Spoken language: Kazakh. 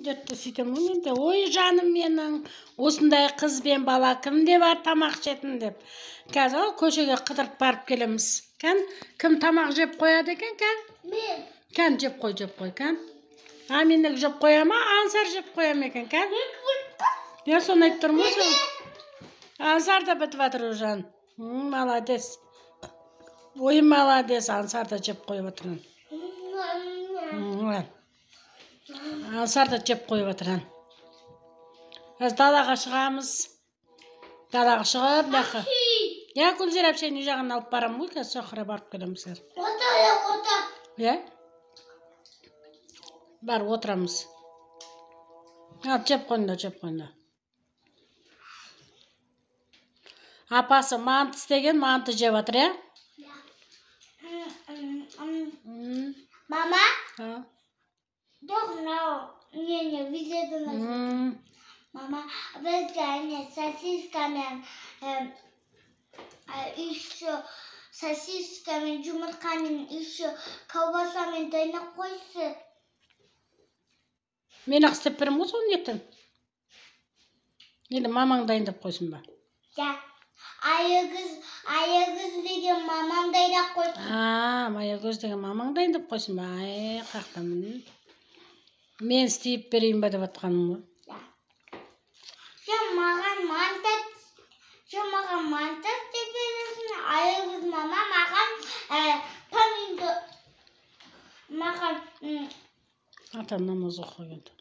деп сөйтем ғой мен де. Ой жаным менің, осындай қыз бен бала кімде бар тамақ ішетін деп. Қазір көшеге қыдырып барып келеміз. Кім тамақ жеп қояды екен, Мен. жеп қой, Аминік жеп қоя ма, Ансар жеп қоя ма екен, Я соны айтып тұрмын ғой саған. Ансар да бітіп жатыр уже. Молодец. Ой, молодец, Ансар да жеп қойып отырған. Ансар да жеп қойып отырған. Біз далаға шығамыз. Далаға шығып, лақы. Я Гүлзира әпшені жағын алып барам ғой, қазір соқыра барып келеміз. Ота. Бар, отырамыз. Жеп қойында. Апасы манты істеген, манты жеп жатыр, Мама? Не, видеода. Мама, біз сосискамен, еще сосискамен, жұмыртқамен, еще колбасамен дайнап қойсы. Мен ақ істеп берем ғой соны ертең. Енді мамаң дайындап қойсын ба? Аягөз деген мамам дайындап қойсын. Аягөз деген мамаң дайындап қойсын ба? Қақтамын. Мен істейіп берейін ба деп атқаным ғой. Маған манты істеп бересің. Аягөз мама маған помидор. Маған Ата намаз оқып келді.